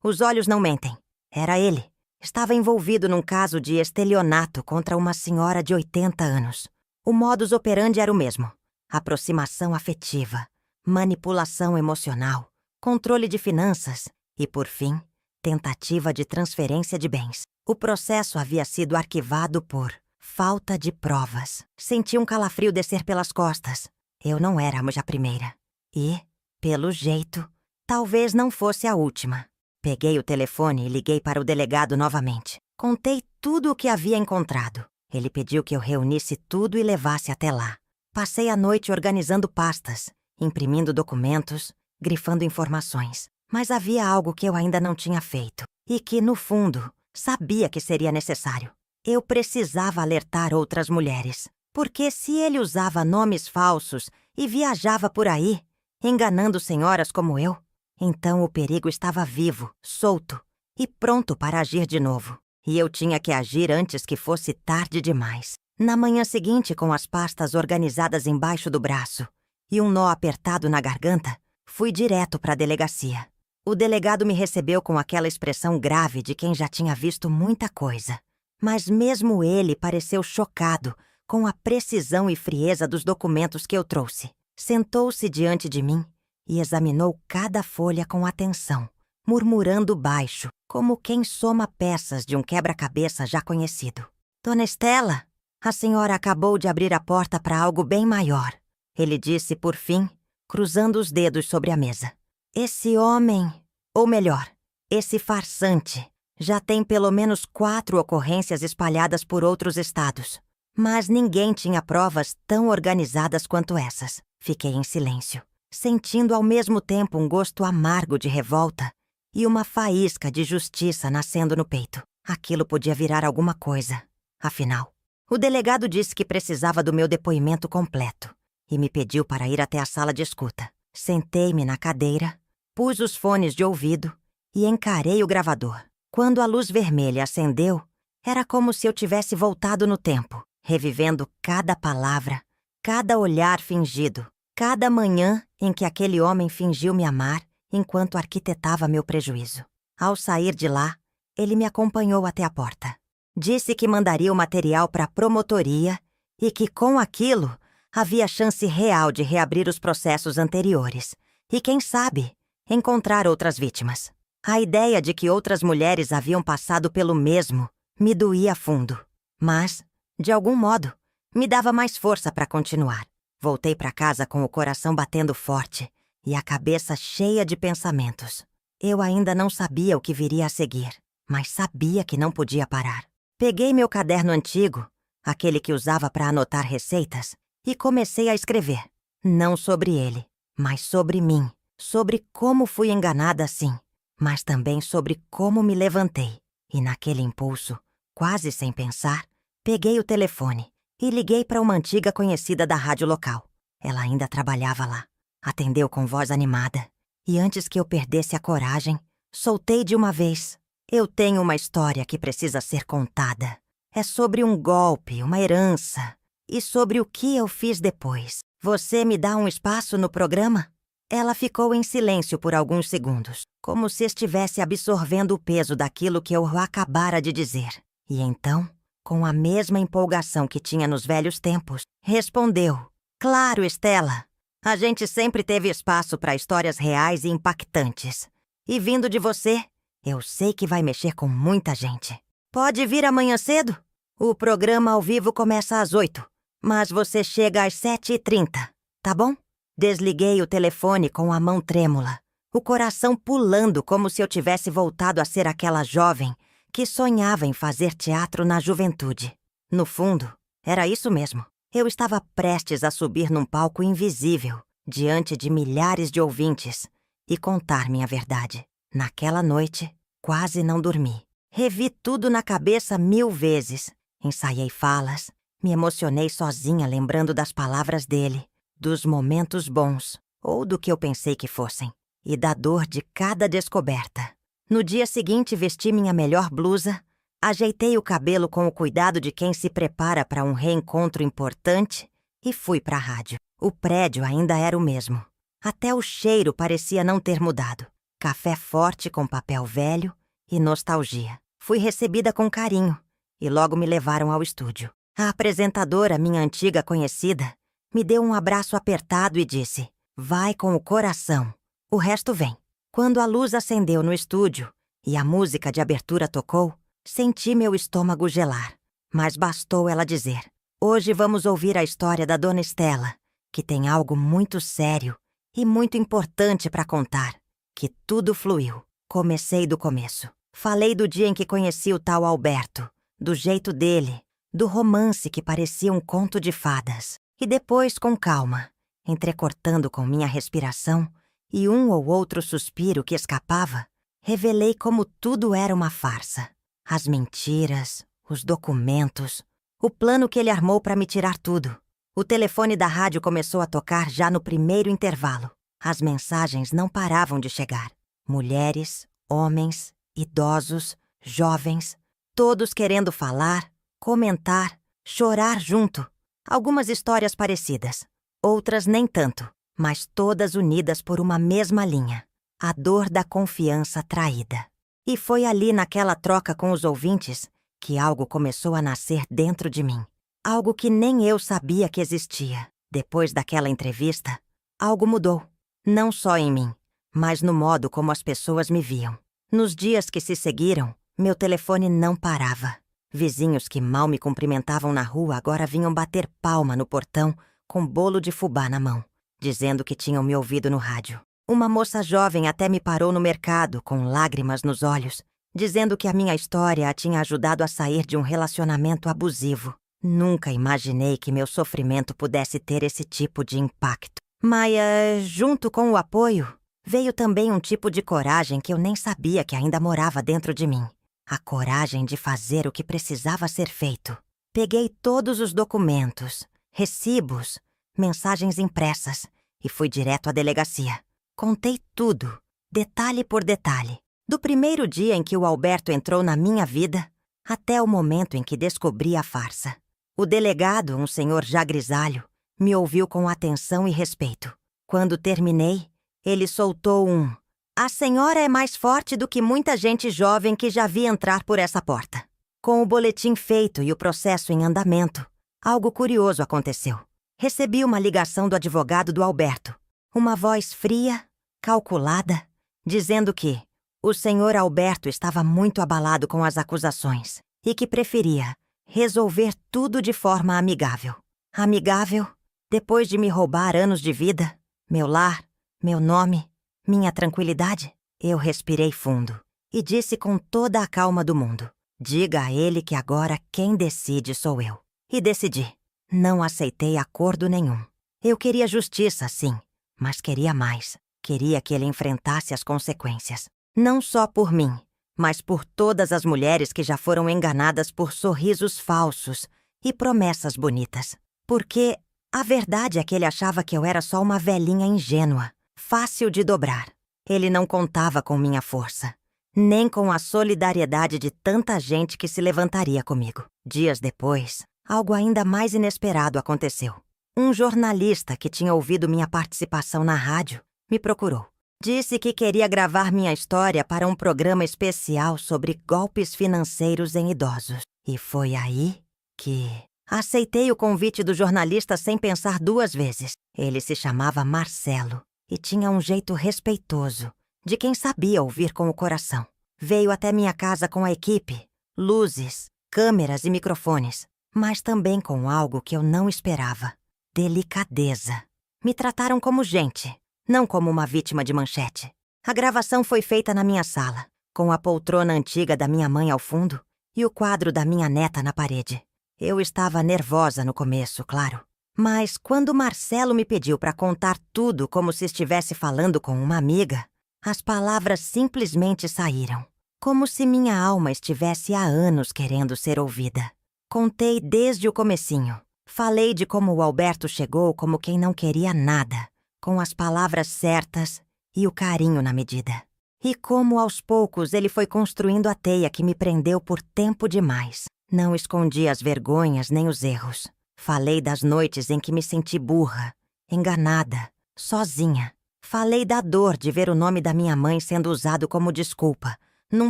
os olhos não mentem. Era ele. Estava envolvido num caso de estelionato contra uma senhora de 80 anos. O modus operandi era o mesmo. Aproximação afetiva, manipulação emocional, controle de finanças e, por fim, tentativa de transferência de bens. O processo havia sido arquivado por falta de provas. Senti um calafrio descer pelas costas. Eu não era a primeira. E, pelo jeito, talvez não fosse a última. Peguei o telefone e liguei para o delegado novamente. Contei tudo o que havia encontrado. Ele pediu que eu reunisse tudo e levasse até lá. Passei a noite organizando pastas, imprimindo documentos, grifando informações. Mas havia algo que eu ainda não tinha feito e que, no fundo, sabia que seria necessário. Eu precisava alertar outras mulheres, porque se ele usava nomes falsos e viajava por aí, enganando senhoras como eu, então o perigo estava vivo, solto e pronto para agir de novo. E eu tinha que agir antes que fosse tarde demais. Na manhã seguinte, com as pastas organizadas embaixo do braço e um nó apertado na garganta, fui direto para a delegacia. O delegado me recebeu com aquela expressão grave de quem já tinha visto muita coisa. Mas mesmo ele pareceu chocado com a precisão e frieza dos documentos que eu trouxe. Sentou-se diante de mim e examinou cada folha com atenção, murmurando baixo, como quem soma peças de um quebra-cabeça já conhecido. Dona Estela, a senhora acabou de abrir a porta para algo bem maior, ele disse por fim, cruzando os dedos sobre a mesa. Esse homem, ou melhor, esse farsante, já tem pelo menos 4 ocorrências espalhadas por outros estados. Mas ninguém tinha provas tão organizadas quanto essas. Fiquei em silêncio, sentindo ao mesmo tempo um gosto amargo de revolta e uma faísca de justiça nascendo no peito. Aquilo podia virar alguma coisa. Afinal, o delegado disse que precisava do meu depoimento completo e me pediu para ir até a sala de escuta. Sentei-me na cadeira, pus os fones de ouvido e encarei o gravador. Quando a luz vermelha acendeu, era como se eu tivesse voltado no tempo, revivendo cada palavra, cada olhar fingido, cada manhã em que aquele homem fingiu me amar enquanto arquitetava meu prejuízo. Ao sair de lá, ele me acompanhou até a porta. Disse que mandaria o material para a promotoria e que, com aquilo, havia chance real de reabrir os processos anteriores e, quem sabe, encontrar outras vítimas. A ideia de que outras mulheres haviam passado pelo mesmo me doía fundo, mas, de algum modo, me dava mais força para continuar. Voltei para casa com o coração batendo forte e a cabeça cheia de pensamentos. Eu ainda não sabia o que viria a seguir, mas sabia que não podia parar. Peguei meu caderno antigo, aquele que usava para anotar receitas, e comecei a escrever. Não sobre ele, mas sobre mim, sobre como fui enganada assim, mas também sobre como me levantei. E naquele impulso, quase sem pensar, peguei o telefone e liguei para uma antiga conhecida da rádio local. Ela ainda trabalhava lá. Atendeu com voz animada. E antes que eu perdesse a coragem, soltei de uma vez. Eu tenho uma história que precisa ser contada. É sobre um golpe, uma herança. E sobre o que eu fiz depois. Você me dá um espaço no programa? Ela ficou em silêncio por alguns segundos, como se estivesse absorvendo o peso daquilo que eu acabara de dizer. E então, com a mesma empolgação que tinha nos velhos tempos, respondeu: Claro, Estela. A gente sempre teve espaço para histórias reais e impactantes. E vindo de você, eu sei que vai mexer com muita gente. Pode vir amanhã cedo? O programa ao vivo começa às 8, mas você chega às 7h30, tá bom? Desliguei o telefone com a mão trêmula, o coração pulando como se eu tivesse voltado a ser aquela jovem que sonhava em fazer teatro na juventude. No fundo, era isso mesmo. Eu estava prestes a subir num palco invisível, diante de milhares de ouvintes, e contar minha verdade. Naquela noite, quase não dormi. Revi tudo na cabeça 1000 vezes. Ensaiei falas, me emocionei sozinha lembrando das palavras dele, dos momentos bons, ou do que eu pensei que fossem, e da dor de cada descoberta. No dia seguinte, vesti minha melhor blusa, ajeitei o cabelo com o cuidado de quem se prepara para um reencontro importante e fui para a rádio. O prédio ainda era o mesmo. Até o cheiro parecia não ter mudado. Café forte com papel velho e nostalgia. Fui recebida com carinho e logo me levaram ao estúdio. A apresentadora, minha antiga conhecida, me deu um abraço apertado e disse: Vai com o coração, o resto vem. Quando a luz acendeu no estúdio e a música de abertura tocou, senti meu estômago gelar. Mas bastou ela dizer: Hoje vamos ouvir a história da Dona Estela, que tem algo muito sério e muito importante para contar. Que tudo fluiu. Comecei do começo. Falei do dia em que conheci o tal Alberto, do jeito dele, do romance que parecia um conto de fadas. E depois, com calma, entrecortando com minha respiração e um ou outro suspiro que escapava, revelei como tudo era uma farsa. As mentiras, os documentos, o plano que ele armou para me tirar tudo. O telefone da rádio começou a tocar já no primeiro intervalo. As mensagens não paravam de chegar. Mulheres, homens, idosos, jovens, todos querendo falar, comentar, chorar junto. Algumas histórias parecidas, outras nem tanto, mas todas unidas por uma mesma linha: a dor da confiança traída. E foi ali naquela troca com os ouvintes que algo começou a nascer dentro de mim. Algo que nem eu sabia que existia. Depois daquela entrevista, algo mudou. Não só em mim, mas no modo como as pessoas me viam. Nos dias que se seguiram, meu telefone não parava. Vizinhos que mal me cumprimentavam na rua agora vinham bater palma no portão com bolo de fubá na mão, dizendo que tinham me ouvido no rádio. Uma moça jovem até me parou no mercado, com lágrimas nos olhos, dizendo que a minha história a tinha ajudado a sair de um relacionamento abusivo. Nunca imaginei que meu sofrimento pudesse ter esse tipo de impacto. Mas, junto com o apoio, veio também um tipo de coragem que eu nem sabia que ainda morava dentro de mim. A coragem de fazer o que precisava ser feito. Peguei todos os documentos, recibos, mensagens impressas e fui direto à delegacia. Contei tudo, detalhe por detalhe. Do primeiro dia em que o Alberto entrou na minha vida até o momento em que descobri a farsa. O delegado, um senhor já grisalho, me ouviu com atenção e respeito. Quando terminei, ele soltou um: A senhora é mais forte do que muita gente jovem que já vi entrar por essa porta. Com o boletim feito e o processo em andamento, algo curioso aconteceu. Recebi uma ligação do advogado do Alberto. Uma voz fria, calculada, dizendo que o senhor Alberto estava muito abalado com as acusações e que preferia resolver tudo de forma amigável. Amigável, depois de me roubar anos de vida, meu lar, meu nome, minha tranquilidade? Eu respirei fundo e disse com toda a calma do mundo: Diga a ele que agora quem decide sou eu. E decidi. Não aceitei acordo nenhum. Eu queria justiça, sim, mas queria mais. Queria que ele enfrentasse as consequências. Não só por mim, mas por todas as mulheres que já foram enganadas por sorrisos falsos e promessas bonitas. Porque a verdade é que ele achava que eu era só uma velhinha ingênua, fácil de dobrar. Ele não contava com minha força, nem com a solidariedade de tanta gente que se levantaria comigo. Dias depois, algo ainda mais inesperado aconteceu. Um jornalista que tinha ouvido minha participação na rádio me procurou. Disse que queria gravar minha história para um programa especial sobre golpes financeiros em idosos. E foi aí que aceitei o convite do jornalista sem pensar duas vezes. Ele se chamava Marcelo e tinha um jeito respeitoso, de quem sabia ouvir com o coração. Veio até minha casa com a equipe, luzes, câmeras e microfones, mas também com algo que eu não esperava: delicadeza. Me trataram como gente, não como uma vítima de manchete. A gravação foi feita na minha sala, com a poltrona antiga da minha mãe ao fundo e o quadro da minha neta na parede. Eu estava nervosa no começo, claro. Mas quando Marcelo me pediu para contar tudo como se estivesse falando com uma amiga, as palavras simplesmente saíram, como se minha alma estivesse há anos querendo ser ouvida. Contei desde o comecinho. Falei de como o Alberto chegou como quem não queria nada, com as palavras certas e o carinho na medida. E como aos poucos ele foi construindo a teia que me prendeu por tempo demais. Não escondi as vergonhas nem os erros. Falei das noites em que me senti burra, enganada, sozinha. Falei da dor de ver o nome da minha mãe sendo usado como desculpa, num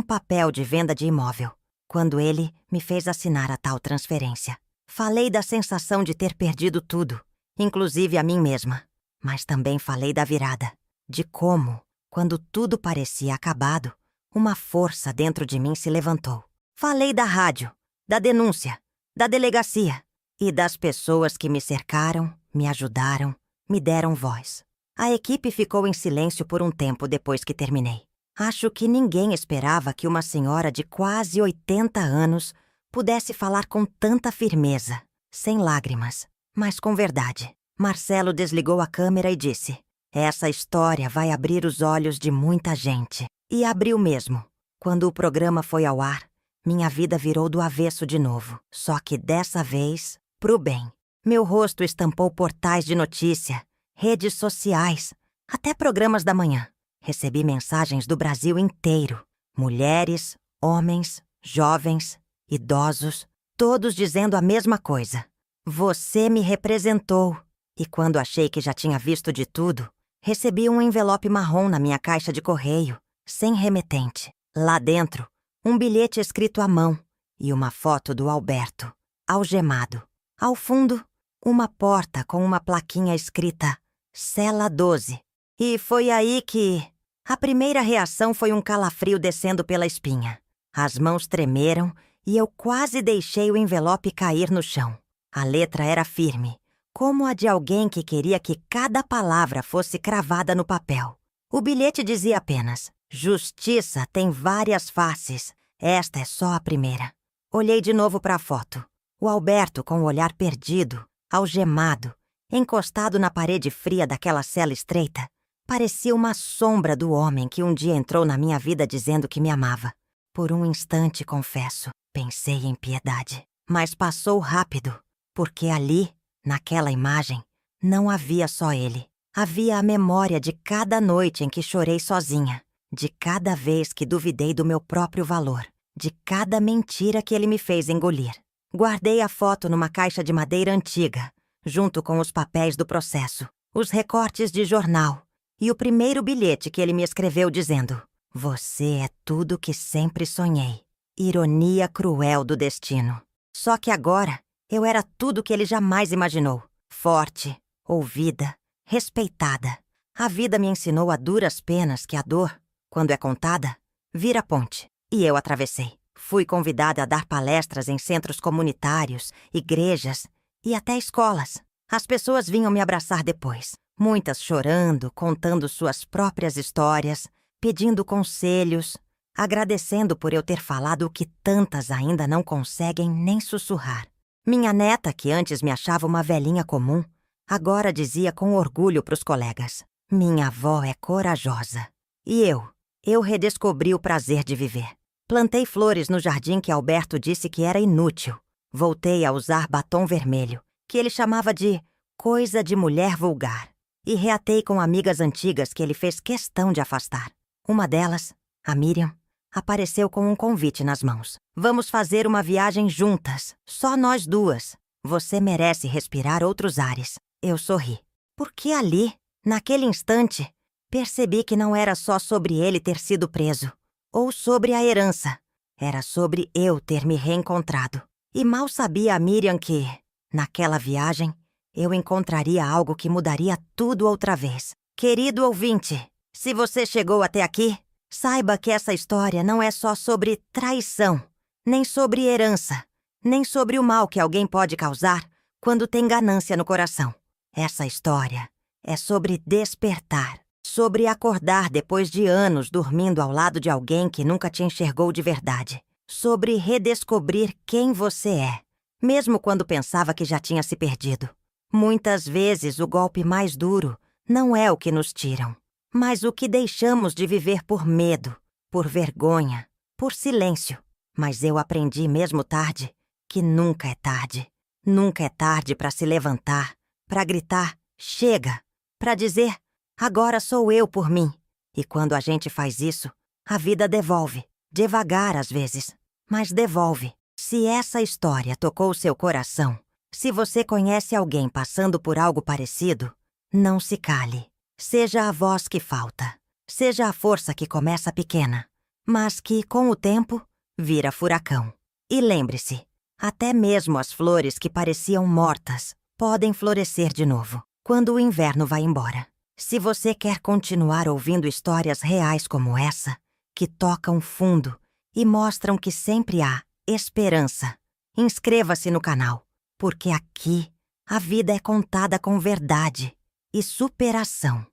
papel de venda de imóvel, quando ele me fez assinar a tal transferência. Falei da sensação de ter perdido tudo, inclusive a mim mesma. Mas também falei da virada, de como, quando tudo parecia acabado, uma força dentro de mim se levantou. Falei da rádio, da denúncia, da delegacia e das pessoas que me cercaram, me ajudaram, me deram voz. A equipe ficou em silêncio por um tempo depois que terminei. Acho que ninguém esperava que uma senhora de quase 80 anos pudesse falar com tanta firmeza, sem lágrimas, mas com verdade. Marcelo desligou a câmera e disse: "Essa história vai abrir os olhos de muita gente." E abriu mesmo. Quando o programa foi ao ar, minha vida virou do avesso de novo. Só que dessa vez, pro bem. Meu rosto estampou portais de notícia, redes sociais, até programas da manhã. Recebi mensagens do Brasil inteiro. Mulheres, homens, jovens, idosos, todos dizendo a mesma coisa: "Você me representou." E quando achei que já tinha visto de tudo, recebi um envelope marrom na minha caixa de correio, sem remetente. Lá dentro, um bilhete escrito à mão e uma foto do Alberto, algemado. Ao fundo, uma porta com uma plaquinha escrita Cela 12. E foi aí que a primeira reação foi um calafrio descendo pela espinha. As mãos tremeram e eu quase deixei o envelope cair no chão. A letra era firme, como a de alguém que queria que cada palavra fosse cravada no papel. O bilhete dizia apenas: "Justiça tem várias faces. Esta é só a primeira." Olhei de novo para a foto. O Alberto com o olhar perdido, algemado, encostado na parede fria daquela cela estreita, parecia uma sombra do homem que um dia entrou na minha vida dizendo que me amava. Por um instante, confesso, pensei em piedade. Mas passou rápido, porque ali, naquela imagem, não havia só ele. Havia a memória de cada noite em que chorei sozinha, de cada vez que duvidei do meu próprio valor, de cada mentira que ele me fez engolir. Guardei a foto numa caixa de madeira antiga, junto com os papéis do processo, os recortes de jornal e o primeiro bilhete que ele me escreveu dizendo: "Você é tudo que sempre sonhei." Ironia cruel do destino. Só que agora eu era tudo que ele jamais imaginou. Forte, ouvida, respeitada. A vida me ensinou a duras penas que a dor, quando é contada, vira ponte. E eu atravessei. Fui convidada a dar palestras em centros comunitários, igrejas e até escolas. As pessoas vinham me abraçar depois, muitas chorando, contando suas próprias histórias, pedindo conselhos, agradecendo por eu ter falado o que tantas ainda não conseguem nem sussurrar. Minha neta, que antes me achava uma velhinha comum, agora dizia com orgulho para os colegas: "Minha avó é corajosa." E eu redescobri o prazer de viver. Plantei flores no jardim que Alberto disse que era inútil. Voltei a usar batom vermelho, que ele chamava de coisa de mulher vulgar. E reatei com amigas antigas que ele fez questão de afastar. Uma delas, a Miriam, apareceu com um convite nas mãos. "Vamos fazer uma viagem juntas, só nós duas. Você merece respirar outros ares." Eu sorri. Porque ali, naquele instante, percebi que não era só sobre ele ter sido preso, ou sobre a herança. Era sobre eu ter me reencontrado. E mal sabia a Miriam que, naquela viagem, eu encontraria algo que mudaria tudo outra vez. Querido ouvinte, se você chegou até aqui, saiba que essa história não é só sobre traição, nem sobre herança, nem sobre o mal que alguém pode causar quando tem ganância no coração. Essa história é sobre despertar, sobre acordar depois de anos dormindo ao lado de alguém que nunca te enxergou de verdade, sobre redescobrir quem você é, mesmo quando pensava que já tinha se perdido. Muitas vezes o golpe mais duro não é o que nos tiram, mas o que deixamos de viver por medo, por vergonha, por silêncio. Mas eu aprendi mesmo tarde que nunca é tarde. Nunca é tarde para se levantar, para gritar, chega, para dizer, agora sou eu por mim. E quando a gente faz isso, a vida devolve, devagar às vezes, mas devolve. Se essa história tocou seu coração, se você conhece alguém passando por algo parecido, não se cale. Seja a voz que falta, seja a força que começa pequena, mas que, com o tempo, vira furacão. E lembre-se, até mesmo as flores que pareciam mortas podem florescer de novo, quando o inverno vai embora. Se você quer continuar ouvindo histórias reais como essa, que tocam fundo e mostram que sempre há esperança, inscreva-se no canal, porque aqui a vida é contada com verdade e superação.